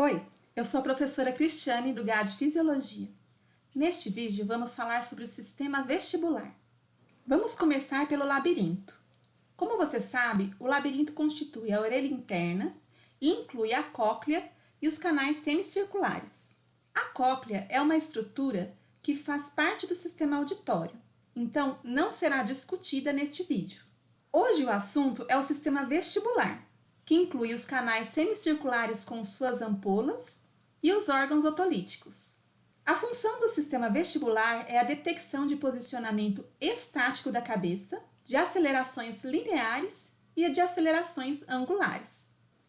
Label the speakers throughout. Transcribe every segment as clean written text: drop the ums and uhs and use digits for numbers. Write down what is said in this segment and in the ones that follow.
Speaker 1: Oi, eu sou a professora Cristiane do GAD Fisiologia. Neste vídeo vamos falar sobre o sistema vestibular. Vamos começar pelo labirinto. Como você sabe, o labirinto constitui a orelha interna e inclui a cóclea e os canais semicirculares. A cóclea é uma estrutura que faz parte do sistema auditório, então não será discutida neste vídeo. Hoje o assunto é o sistema vestibular, que inclui os canais semicirculares com suas ampolas e os órgãos otolíticos. A função do sistema vestibular é a detecção de posicionamento estático da cabeça, de acelerações lineares e de acelerações angulares.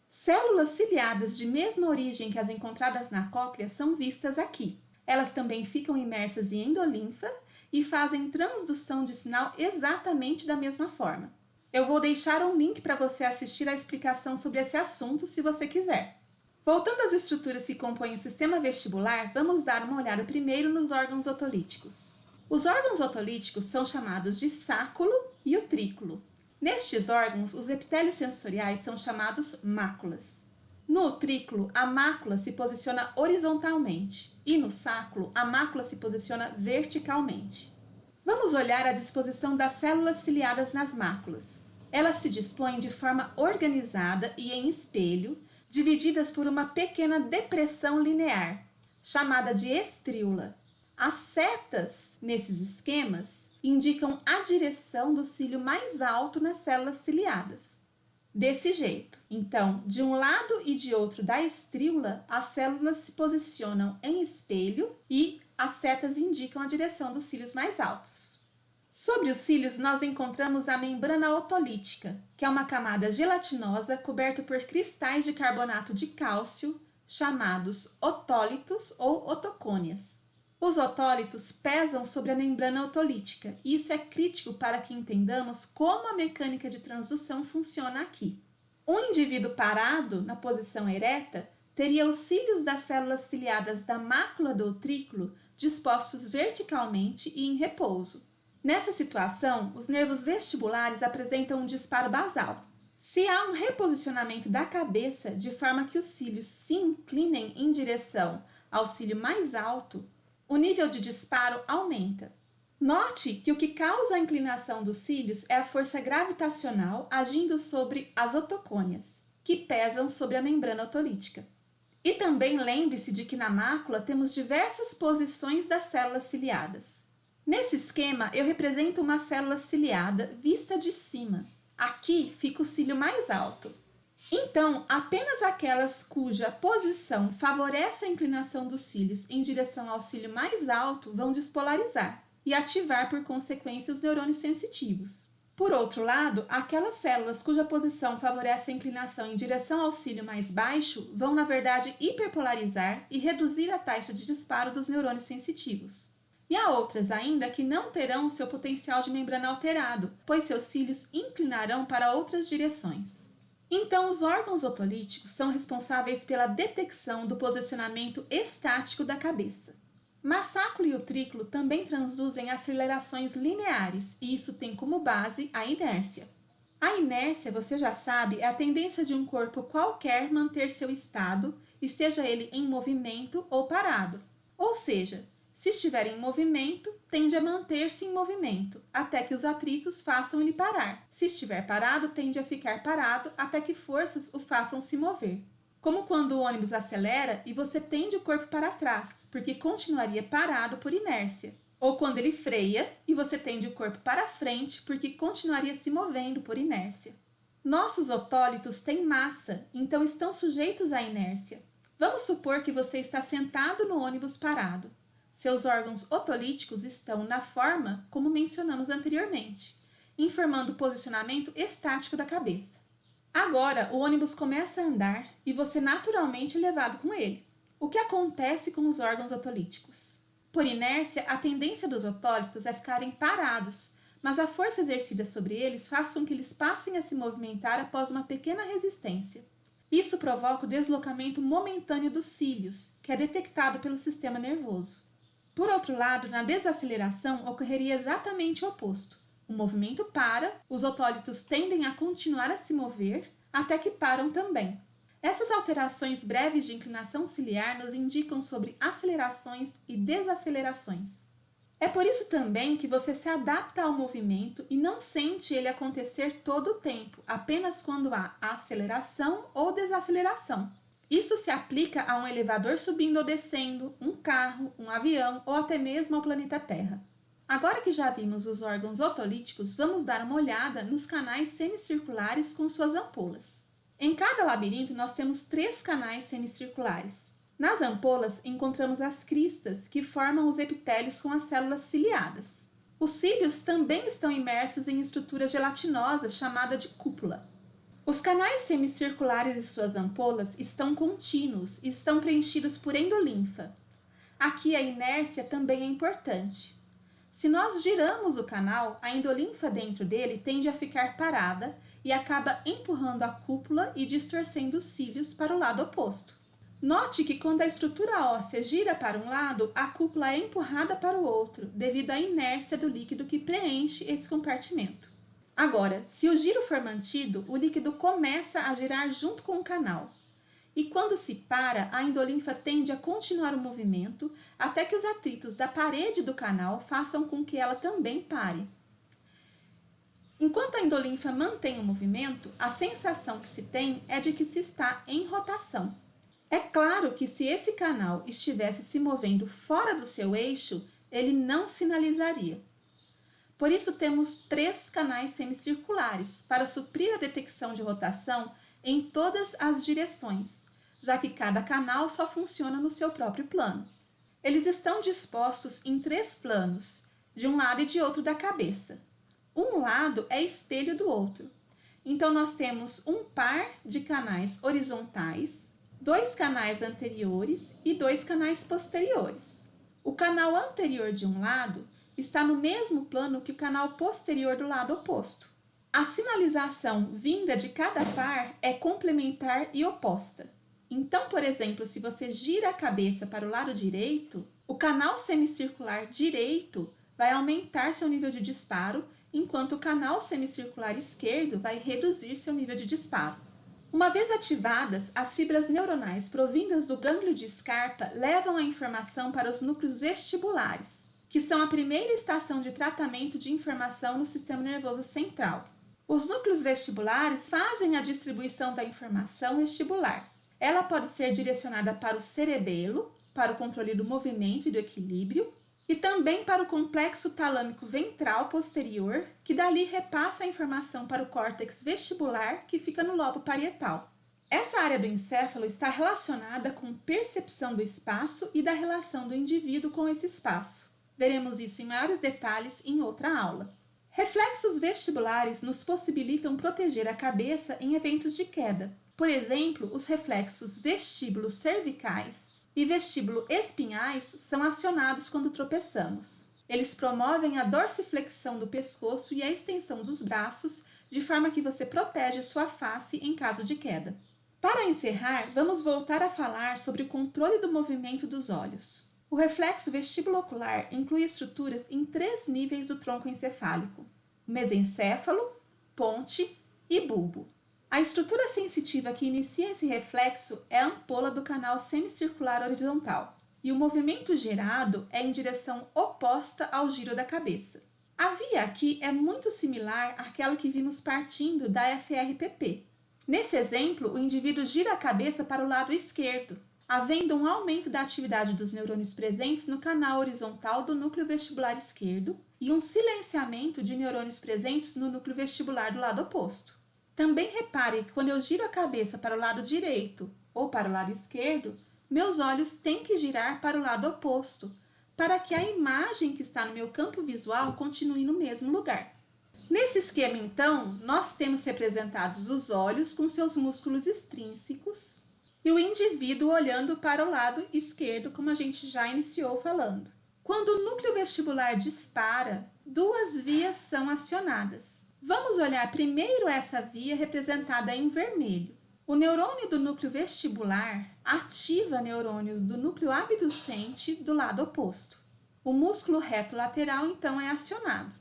Speaker 1: Células ciliadas de mesma origem que as encontradas na cóclea são vistas aqui. Elas também ficam imersas em endolinfa e fazem transdução de sinal exatamente da mesma forma. Eu vou deixar um link para você assistir a explicação sobre esse assunto, se você quiser. Voltando às estruturas que compõem o sistema vestibular, vamos dar uma olhada primeiro nos órgãos otolíticos. Os órgãos otolíticos são chamados de sáculo e utrículo. Nestes órgãos, os epitélios sensoriais são chamados máculas. No utrículo, a mácula se posiciona horizontalmente e no sáculo, a mácula se posiciona verticalmente. Vamos olhar a disposição das células ciliadas nas máculas. Elas se dispõem de forma organizada e em espelho, divididas por uma pequena depressão linear, chamada de estríola. As setas nesses esquemas indicam a direção do cílio mais alto nas células ciliadas. Desse jeito, então, de um lado e de outro da estríola, as células se posicionam em espelho e as setas indicam a direção dos cílios mais altos. Sobre os cílios, nós encontramos a membrana otolítica, que é uma camada gelatinosa coberta por cristais de carbonato de cálcio, chamados otólitos ou otocônias. Os otólitos pesam sobre a membrana otolítica, e isso é crítico para que entendamos como a mecânica de transdução funciona aqui. Um indivíduo parado, na posição ereta, teria os cílios das células ciliadas da mácula do utrículo dispostos verticalmente e em repouso. Nessa situação, os nervos vestibulares apresentam um disparo basal. Se há um reposicionamento da cabeça de forma que os cílios se inclinem em direção ao cílio mais alto, o nível de disparo aumenta. Note que o que causa a inclinação dos cílios é a força gravitacional agindo sobre as otocônias, que pesam sobre a membrana otolítica. E também lembre-se de que na mácula temos diversas posições das células ciliadas. Nesse esquema, eu represento uma célula ciliada vista de cima. Aqui fica o cílio mais alto. Então, apenas aquelas cuja posição favorece a inclinação dos cílios em direção ao cílio mais alto vão despolarizar e ativar, por consequência, os neurônios sensitivos. Por outro lado, aquelas células cuja posição favorece a inclinação em direção ao cílio mais baixo vão, na verdade, hiperpolarizar e reduzir a taxa de disparo dos neurônios sensitivos. E há outras ainda que não terão seu potencial de membrana alterado, pois seus cílios inclinarão para outras direções. Então, os órgãos otolíticos são responsáveis pela detecção do posicionamento estático da cabeça. Mas sáculo e utrículo também transduzem acelerações lineares, e isso tem como base a inércia. A inércia, você já sabe, é a tendência de um corpo qualquer manter seu estado, esteja ele em movimento ou parado. Ou seja, se estiver em movimento, tende a manter-se em movimento, até que os atritos façam ele parar. Se estiver parado, tende a ficar parado, até que forças o façam se mover. Como quando o ônibus acelera e você tende o corpo para trás, porque continuaria parado por inércia. Ou quando ele freia e você tende o corpo para frente, porque continuaria se movendo por inércia. Nossos otólitos têm massa, então estão sujeitos à inércia. Vamos supor que você está sentado no ônibus parado. Seus órgãos otolíticos estão na forma como mencionamos anteriormente, informando o posicionamento estático da cabeça. Agora, o ônibus começa a andar e você naturalmente é levado com ele. O que acontece com os órgãos otolíticos? Por inércia, a tendência dos otólitos é ficarem parados, mas a força exercida sobre eles faz com que eles passem a se movimentar após uma pequena resistência. Isso provoca o deslocamento momentâneo dos cílios, que é detectado pelo sistema nervoso. Por outro lado, na desaceleração ocorreria exatamente o oposto. O movimento para, os otólitos tendem a continuar a se mover até que param também. Essas alterações breves de inclinação ciliar nos indicam sobre acelerações e desacelerações. É por isso também que você se adapta ao movimento e não sente ele acontecer todo o tempo, apenas quando há aceleração ou desaceleração. Isso se aplica a um elevador subindo ou descendo, um carro, um avião ou até mesmo ao planeta Terra. Agora que já vimos os órgãos otolíticos, vamos dar uma olhada nos canais semicirculares com suas ampolas. Em cada labirinto nós temos 3 canais semicirculares. Nas ampolas encontramos as cristas, que formam os epitélios com as células ciliadas. Os cílios também estão imersos em estrutura gelatinosa chamada de cúpula. Os canais semicirculares de suas ampolas estão contínuos e estão preenchidos por endolinfa. Aqui a inércia também é importante. Se nós giramos o canal, a endolinfa dentro dele tende a ficar parada e acaba empurrando a cúpula e distorcendo os cílios para o lado oposto. Note que quando a estrutura óssea gira para um lado, a cúpula é empurrada para o outro, devido à inércia do líquido que preenche esse compartimento. Agora, se o giro for mantido, o líquido começa a girar junto com o canal. E quando se para, a endolinfa tende a continuar o movimento até que os atritos da parede do canal façam com que ela também pare. Enquanto a endolinfa mantém o movimento, a sensação que se tem é de que se está em rotação. É claro que se esse canal estivesse se movendo fora do seu eixo, ele não sinalizaria. Por isso temos 3 canais semicirculares para suprir a detecção de rotação em todas as direções, já que cada canal só funciona no seu próprio plano. Eles estão dispostos em 3 planos, de um lado e de outro da cabeça. Um lado é espelho do outro. Então nós temos um par de canais horizontais, 2 canais anteriores e 2 canais posteriores. O canal anterior de um lado está no mesmo plano que o canal posterior do lado oposto. A sinalização vinda de cada par é complementar e oposta. Então, por exemplo, se você gira a cabeça para o lado direito, o canal semicircular direito vai aumentar seu nível de disparo, enquanto o canal semicircular esquerdo vai reduzir seu nível de disparo. Uma vez ativadas, as fibras neuronais provindas do gânglio de Scarpa levam a informação para os núcleos vestibulares, que são a primeira estação de tratamento de informação no sistema nervoso central. Os núcleos vestibulares fazem a distribuição da informação vestibular. Ela pode ser direcionada para o cerebelo, para o controle do movimento e do equilíbrio, e também para o complexo talâmico ventral posterior, que dali repassa a informação para o córtex vestibular, que fica no lobo parietal. Essa área do encéfalo está relacionada com percepção do espaço e da relação do indivíduo com esse espaço. Veremos isso em maiores detalhes em outra aula. Reflexos vestibulares nos possibilitam proteger a cabeça em eventos de queda. Por exemplo, os reflexos vestíbulos cervicais e vestíbulo-espinhais são acionados quando tropeçamos. Eles promovem a dorsiflexão do pescoço e a extensão dos braços, de forma que você protege sua face em caso de queda. Para encerrar, vamos voltar a falar sobre o controle do movimento dos olhos. O reflexo vestibulo-ocular inclui estruturas em 3 níveis do tronco encefálico: mesencéfalo, ponte e bulbo. A estrutura sensitiva que inicia esse reflexo é a ampola do canal semicircular horizontal, e o movimento gerado é em direção oposta ao giro da cabeça. A via aqui é muito similar àquela que vimos partindo da FRPP. Nesse exemplo, o indivíduo gira a cabeça para o lado esquerdo, havendo um aumento da atividade dos neurônios presentes no canal horizontal do núcleo vestibular esquerdo e um silenciamento de neurônios presentes no núcleo vestibular do lado oposto. Também repare que quando eu giro a cabeça para o lado direito ou para o lado esquerdo, meus olhos têm que girar para o lado oposto, para que a imagem que está no meu campo visual continue no mesmo lugar. Nesse esquema, então, nós temos representados os olhos com seus músculos extrínsecos e o indivíduo olhando para o lado esquerdo, como a gente já iniciou falando. Quando o núcleo vestibular dispara, 2 vias são acionadas. Vamos olhar primeiro essa via representada em vermelho. O neurônio do núcleo vestibular ativa neurônios do núcleo abducente do lado oposto. O músculo reto lateral, então, é acionado.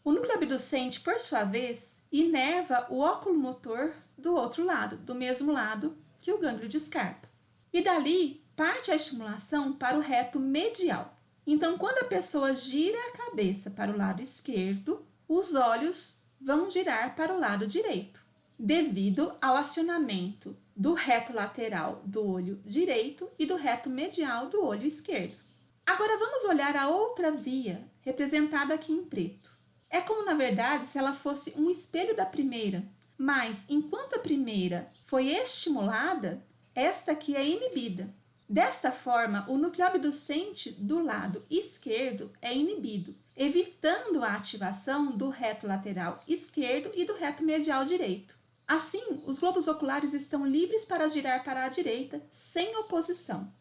Speaker 1: O núcleo abducente, por sua vez, inerva o óculo motor do outro lado, do mesmo lado, que o gânglio de Scarpa. E dali parte a estimulação para o reto medial. Então, quando a pessoa gira a cabeça para o lado esquerdo, os olhos vão girar para o lado direito, devido ao acionamento do reto lateral do olho direito e do reto medial do olho esquerdo. Agora vamos olhar a outra via, representada aqui em preto. É como, na verdade, se ela fosse um espelho da primeira, mas enquanto a primeira foi estimulada, esta aqui é inibida. Desta forma, o núcleo abducente do lado esquerdo é inibido, evitando a ativação do reto lateral esquerdo e do reto medial direito. Assim, os globos oculares estão livres para girar para a direita, sem oposição.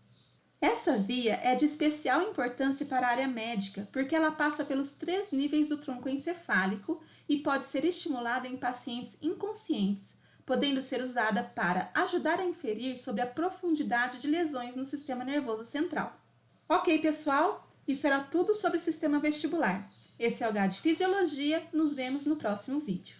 Speaker 1: Essa via é de especial importância para a área médica, porque ela passa pelos 3 níveis do tronco encefálico e pode ser estimulada em pacientes inconscientes, podendo ser usada para ajudar a inferir sobre a profundidade de lesões no sistema nervoso central. Ok, pessoal? Isso era tudo sobre o sistema vestibular. Esse é o GAD Fisiologia, nos vemos no próximo vídeo.